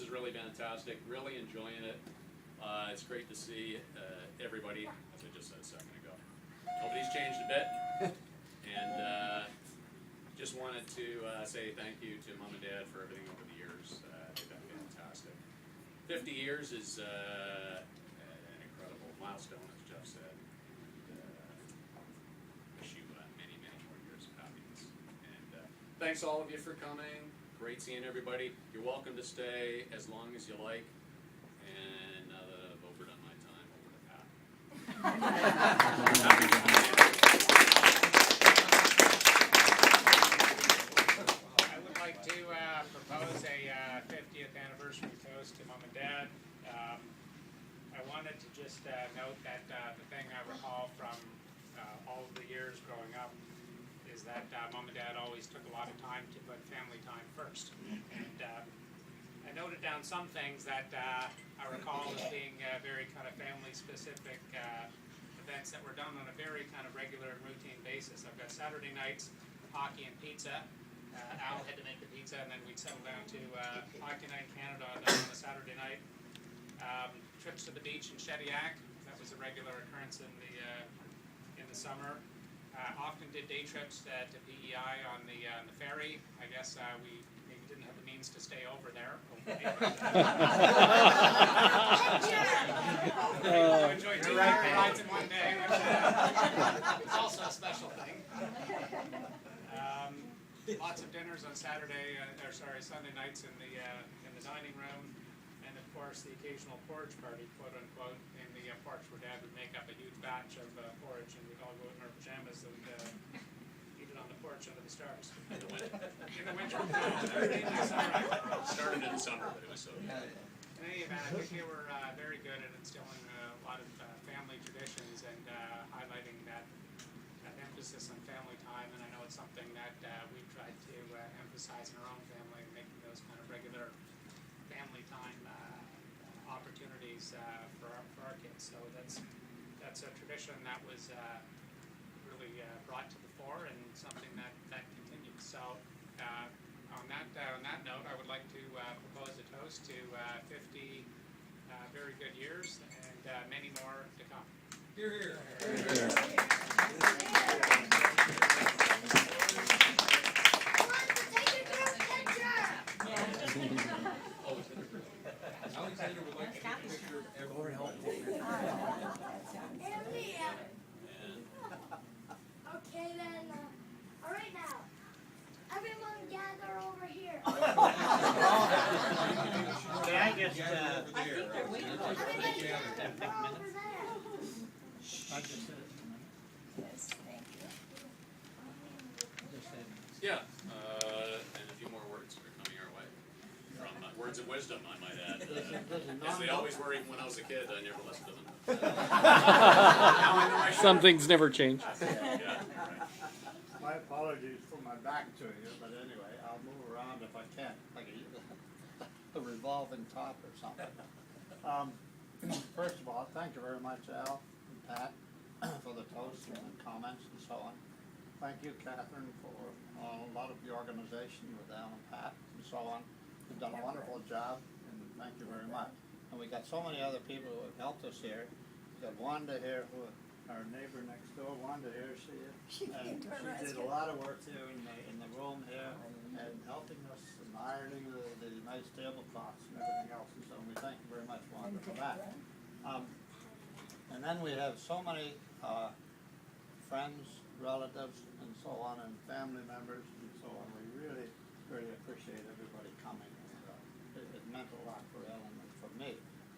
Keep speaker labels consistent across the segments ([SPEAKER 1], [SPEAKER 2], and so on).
[SPEAKER 1] is really fantastic. Really enjoying it. It's great to see everybody, as I just said a second ago. Nobody's changed a bit. And just wanted to say thank you to Mom and Dad for everything over the years. They've been fantastic. 50 years is an incredible milestone, as Jeff said. Wish you many, many more years of happiness. And thanks all of you for coming. Great seeing everybody. You're welcome to stay as long as you like. And now that I've overdone my time, over to Pat.
[SPEAKER 2] I would like to propose a 50th anniversary toast to Mom and Dad. I wanted to just note that the thing I recall from all of the years growing up is that Mom and Dad always took a lot of time to put family time first. And I noted down some things that I recall as being very kind of family-specific events that were done on a very kind of regular and routine basis. I've got Saturday nights, hockey and pizza. Al had to make the pizza, and then we'd settle down to Hockey Night in Canada on a Saturday night. Trips to the beach in Shediac, that was a regular occurrence in the summer. Often did day trips to PEI on the ferry. I guess we maybe didn't have the means to stay over there. I enjoyed 2 rides in one day, which is also a special thing. Lots of dinners on Sunday nights in the dining room, and of course the occasional porridge party, quote unquote, in the porch where Dad would make up a huge batch of porridge, and we'd all go in our pajamas and eat it on the porch under the stars.
[SPEAKER 1] In the winter.
[SPEAKER 2] In the winter. In the summer.
[SPEAKER 1] Started in the summer, but it was so good.
[SPEAKER 2] In any event, I think they were very good at instilling a lot of family traditions and highlighting that emphasis on family time, and I know it's something that we've tried to emphasize in our own family, making those kind of regular family time opportunities for our kids. So that's a tradition that was really brought to the fore, and something that continues. So on that note, I would like to propose a toast to 50 very good years and many more to come.
[SPEAKER 3] Hear, hear. Alexander would like to take a picture of everyone.
[SPEAKER 4] Okay then, all right now, everyone gather over here.
[SPEAKER 5] Okay, I just,
[SPEAKER 4] Everybody gather over there.
[SPEAKER 1] Yeah, and a few more words are coming our way. From words of wisdom, I might add. As they always were, even when I was a kid, I never listened to them.
[SPEAKER 6] Some things never change.
[SPEAKER 1] Yeah, right.
[SPEAKER 7] My apologies for my back to you, but anyway, I'll move around if I can, like a revolving top or something. First of all, thank you very much, Al and Pat, for the toast and the comments and so on. Thank you, Catherine, for a lot of the organization with Al and Pat and so on. You've done a wonderful job, and thank you very much. And we got so many other people who have helped us here. We got Wanda here, our neighbor next door. Wanda here, she did a lot of work here in the room here, and helping us and ironing the nice tablecloths and everything else. And so we thank you very much, Wanda, for that. And then we have so many friends, relatives, and so on, and family members, and so on. We really, really appreciate everybody coming. And, it meant a lot for Ellen and for me.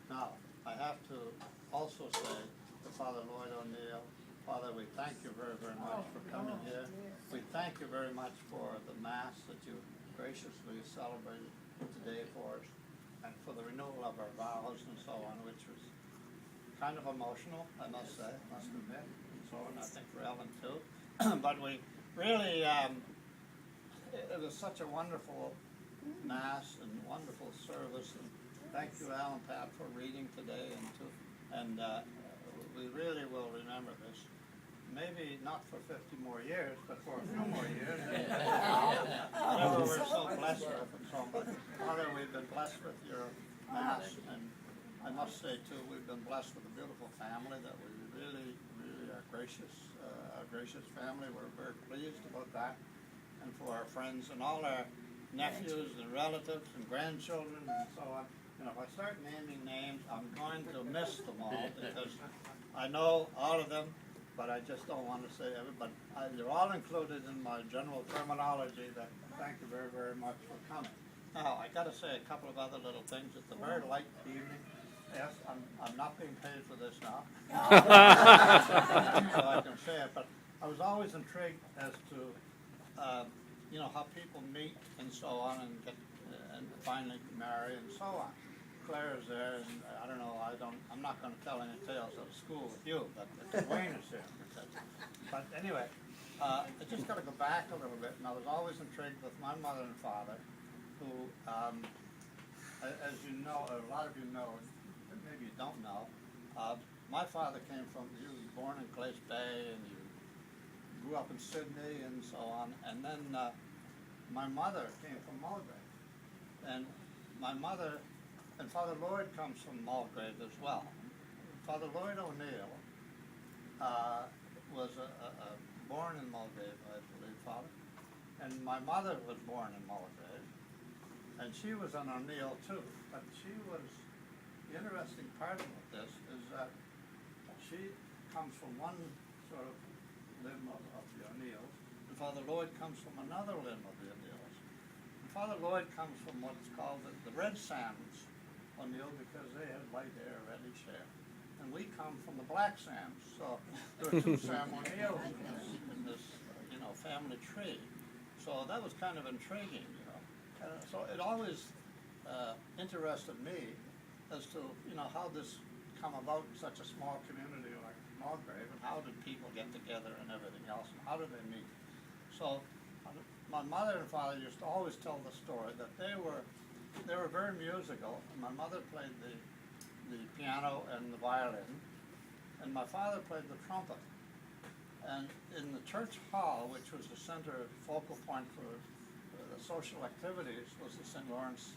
[SPEAKER 7] Now, I have to also say to Father Lloyd O'Neill, Father, we thank you very, very much for coming here. We thank you very much for the Mass that you graciously celebrated today for us, and for the renewal of our vows and so on, which was kind of emotional, I must say, must admit, and so on, I think for Ellen too. But we really, it was such a wonderful Mass and wonderful service, and thank you, Al and Pat, for reading today, and we really will remember this. Maybe not for 50 more years, but for a few more years. Whatever we're so blessed with and so on. But Father, we've been blessed with your Mass. And I must say too, we've been blessed with a beautiful family that we really are gracious family. We're very pleased about that. And for our friends and all our nephews and relatives and grandchildren and so on. And if I start naming names, I'm going to miss them all because I know all of them, but I just don't want to say everybody. You're all included in my general terminology. That thank you very, very much for coming. Now, I got to say a couple of other little things. It's a very light evening. Yes, I'm not being paid for this now. So I can say it, but I was always intrigued as to, how people meet and so on and get, and finally marry and so on. Claire's there, and I don't know, I'm not going to tell any tales of school with you, but Wayne is here. But anyway, I just got to go back a little bit, and I was always intrigued with my mother and father, who, as you know, a lot of you know, maybe you don't know, my father came from, he was born in Glace Bay, and he grew up in Sydney and so on, and then my mother came from Mulgrave, and my mother, and Father Lloyd comes from Mulgrave as well. Father Lloyd O'Neill was born in Mulgrave, I believe, Father, and my mother was born in Mulgrave, and she was an O'Neill too, but she was, the interesting part about this is that she comes from one sort of limb of the O'Neills, and Father Lloyd comes from another limb of the O'Neills. And Father Lloyd comes from what's called the Red Sands O'Neill because they had light hair, reddish hair. And we come from the Black Sands, so there are two Sam O'Neills in this family tree. So that was kind of intriguing, so it always interested me as to, how this come about in such a small community like Mulgrave, and how did people get together and everything else, and how did they meet? So my mother and father used to always tell the story that they were very musical, and my mother played the piano and the violin, and my father played the trumpet. And in the church hall, which was the center focal point for the social activities, was the St. Lawrence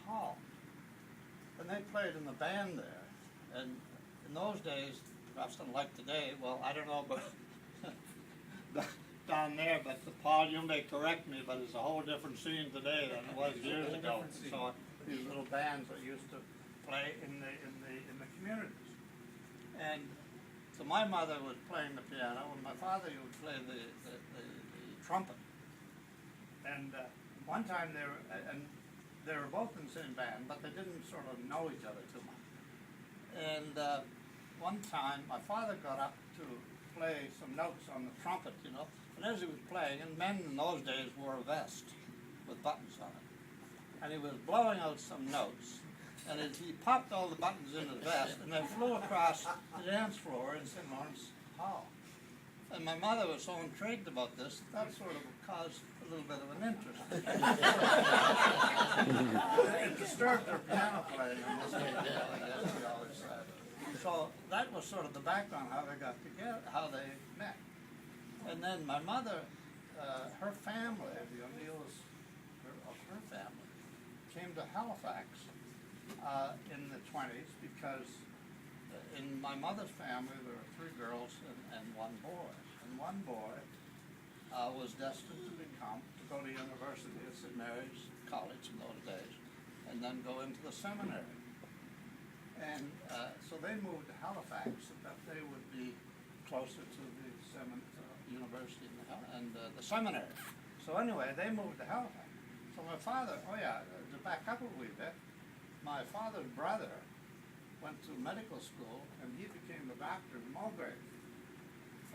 [SPEAKER 7] Hall. And they played in the band there. And in those days, perhaps unlike today, well, I don't know, but down there, but Paul, you may correct me, but it's a whole different scene today than it was years ago. So these little bands that used to play in the communities. And so my mother was playing the piano, and my father would play the trumpet. And one time they were both in the same band, but they didn't sort of know each other too much. And one time my father got up to play some notes on the trumpet, and as he was playing, and men in those days wore a vest with buttons on it, and he was blowing out some notes, and he popped all the buttons in his vest, and they flew across the dance floor in St. Lawrence Hall. And my mother was so intrigued about this, that sort of caused a little bit of an interest. It disturbed her piano playing on this day, I guess she always said. So that was sort of the background, how they got together, how they met. And then my mother, her family, the O'Neills of her family, came to Halifax in the 20s because in my mother's family there were 3 girls and 1 boy. And one boy was destined to go to university at St. Mary's College in those days, and then go into the seminary. And so they moved to Halifax so that they would be closer to the university and the seminary. So anyway, they moved to Halifax. So my father, to back up a wee bit, my father's brother went to medical school, and he became a doctor in Mulgrave.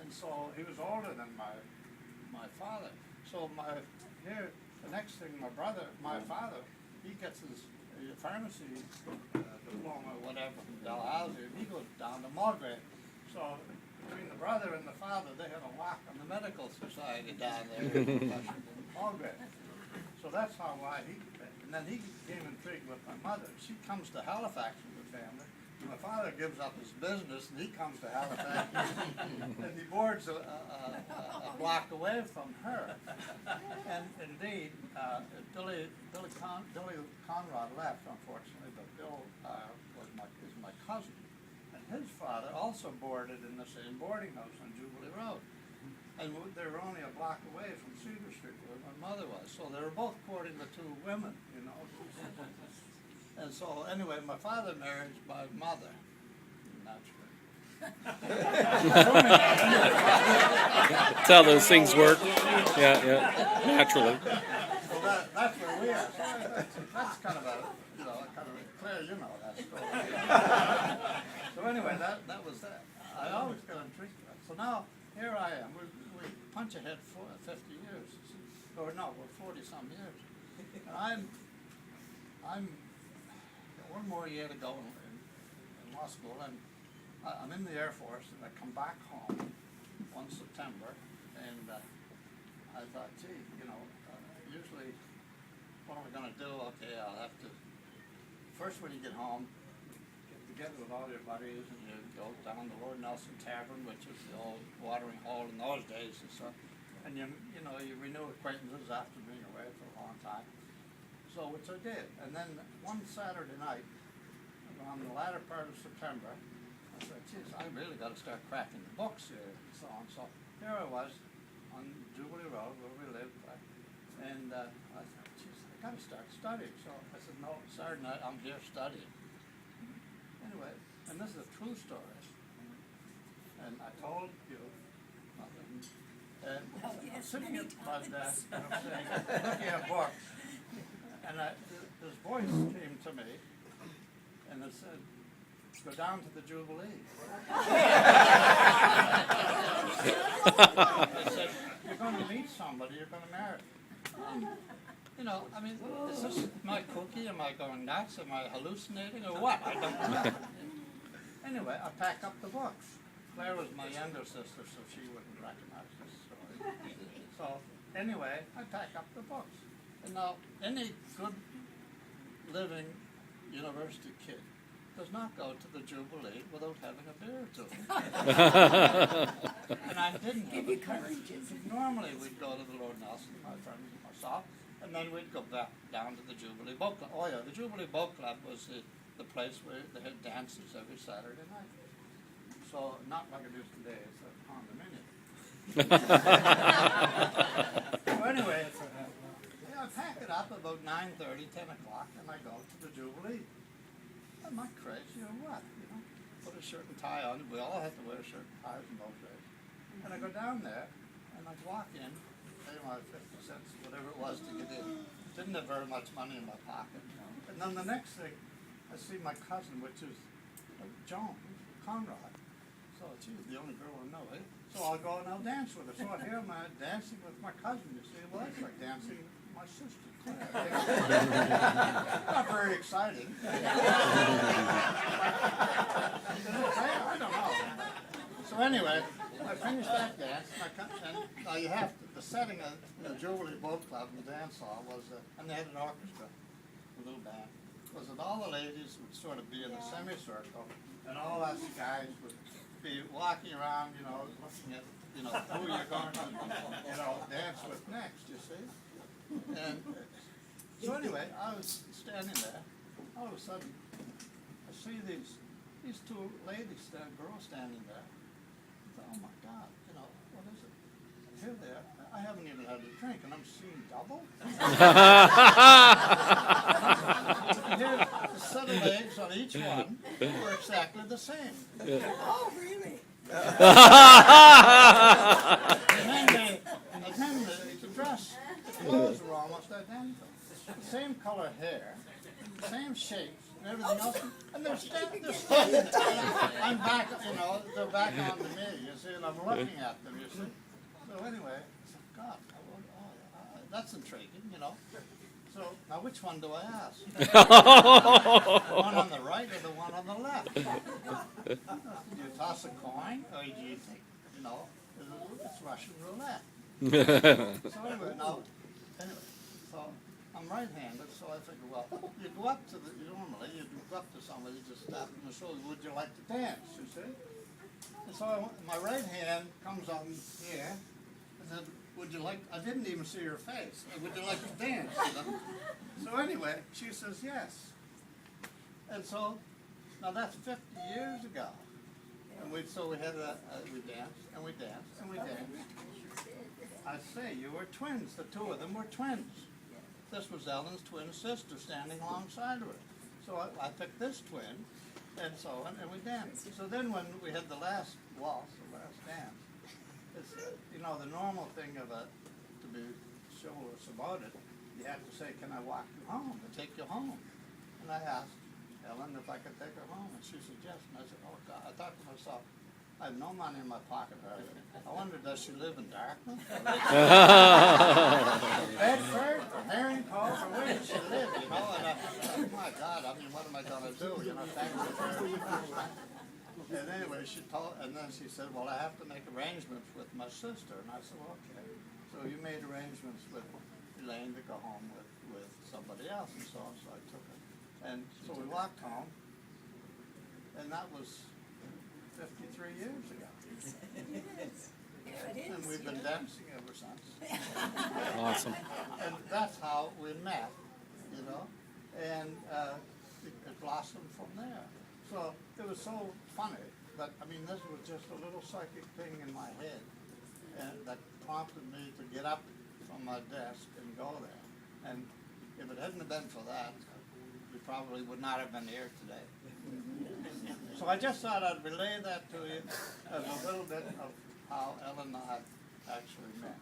[SPEAKER 7] And so he was older than my father. So the next thing, my father, he gets his pharmacy diploma or whatever from Dalhousie, and he goes down to Mulgrave. So between the brother and the father, they had a lock on the medical society down there in Mulgrave. So that's why he, and then he became intrigued with my mother. She comes to Halifax with the family, my father gives up his business and he comes to Halifax and he boards a block away from her. And indeed, Billy Conrad left, unfortunately, but Bill is my cousin. And his father also boarded in the same boarding house on Jubilee Road. And they were only a block away from Cedar Street where my mother was. So they were both courting the two women, you know. And so anyway, my father married my mother, naturally.
[SPEAKER 5] That's how those things work. Yeah, naturally.
[SPEAKER 7] So that's where we are. So that's kind of a, you know, Claire, you know that story. So anyway, that was that. I always got intrigued with that. So now, here I am. We punch ahead for 50 years. Or no, we're 40-some years. And I'm one more year to go in law school, and I'm in the Air Force, and I come back home one September, and I thought, gee, you know, usually, what am I going to do? Okay, I'll have to, first when you get home, get together with all your buddies, and you go down the Lord Nelson Tavern, which was the old watering hole in those days and stuff, and you know, you renew acquaintances after being away for a long time. So, which I did. And then one Saturday night, around the latter part of September, I said, geez, I really got to start cracking the books here and so on. So here I was on Jubilee Road where we lived, and I thought, geez, I got to start studying. So I said, no, Saturday night, I'm here studying. Anyway, and this is a true story. And I told you, and I'm sitting at my desk, and I'm saying, looking at books. And this voice came to me, and it said, go down to the Jubilee. It said, you're going to meet somebody, you're going to marry. You know, I mean, is this my cookie? Am I going nuts? Am I hallucinating or what? I don't know. Anyway, I pack up the books. Claire was my younger sister, so she wouldn't recognize this story. So anyway, I pack up the books. And now, any good living university kid does not go to the Jubilee without having a beer or two. And I didn't have a courage. Normally we'd go to the Lord Nelson, my friends and myself, and then we'd go back down to the Jubilee Boat Club. Oh yeah, the Jubilee Boat Club was the place where they had dances every Saturday night. So, not like it is today, it's a condominium. So anyway, I pack it up about 9:30, 10 o'clock, and I go to the Jubilee. Am I crazy or what? You know, put a shirt and tie on. We all had to wear shirt and ties in those days. And I go down there, and I walk in, pay my 50 cents, whatever it was to get in. Didn't have very much money in my pocket. And then the next thing, I see my cousin, which is Joan Conrad. So she's the only girl I know, eh? So I'll go and I'll dance with her. So I hear my dancing with my cousin. You see, well, it's like dancing with my sister. Not very exciting. I don't know. So anyway, I finished that dance, and you have to, the setting of the Jubilee Boat Club and the dance hall was, and they had an orchestra, a little band, was that all the ladies would sort of be in a semicircle, and all us guys would be walking around, you know, looking at, you know, who you're going to, you know, dance with next, you see. And so anyway, I was standing there. All of a sudden, I see these two ladies, girls standing there. I thought, oh my God, you know, what is it? And here they are. I haven't even had a drink, and I'm seeing double. And here's a set of legs on each one were exactly the same.
[SPEAKER 6] Oh, really?
[SPEAKER 7] And then the dress, the clothes were almost identical. The same color hair, same shapes, and everything else. And they're standing there. I'm back, you know, they're back on to me, you see, and I'm looking at them, you see. So anyway, I said, God, that's intriguing, you know. So now which one do I ask? The one on the right or the one on the left? Do you toss a coin, or do you think, you know, it's Russian roulette? So anyway, so I'm right-handed, so I figured, well, you go up to normally you go up to somebody, just tap them on the shoulder, would you like to dance, you see? And so my right hand comes on here, and said, would you like, I didn't even see her face, would you like to dance, you know? So anyway, she says yes. And so, now that's 50 years ago. And we had we danced, and we danced, and we danced. I say, you were twins, the two of them were twins. This was Ellen's twin sister standing alongside her. So I picked this twin, and so on, and we danced. So then when we had the last waltz, the last dance, it's, you know, the normal thing of to be chivalrous about it, you have to say, can I walk you home, and take you home? And I asked Ellen if I could take her home, and she said yes. And I said, oh God, I thought to myself, I have no money in my pocket. I wonder, does she live in Dartmouth? Bedford, or Herring Cove, or where does she live, you know? And I thought, oh my God, I mean, what am I gonna do, you know, thank you very much. And anyway, and then she said, well, I have to make arrangements with my sister. And I said, well, okay. So you made arrangements with Elaine to go home with somebody else, and so on, so I took her. And so we walked home, and that was 53 years ago. And we've been dancing ever since.
[SPEAKER 5] Awesome.
[SPEAKER 7] And that's how we met, you know, and it blossomed from there. So it was so funny, but I mean, this was just a little psychic thing in my head, and that prompted me to get up from my desk and go there. And if it hadn't been for that, we probably would not have been here today. So I just thought I'd relay that to you as a little bit of how Ellen and I actually met.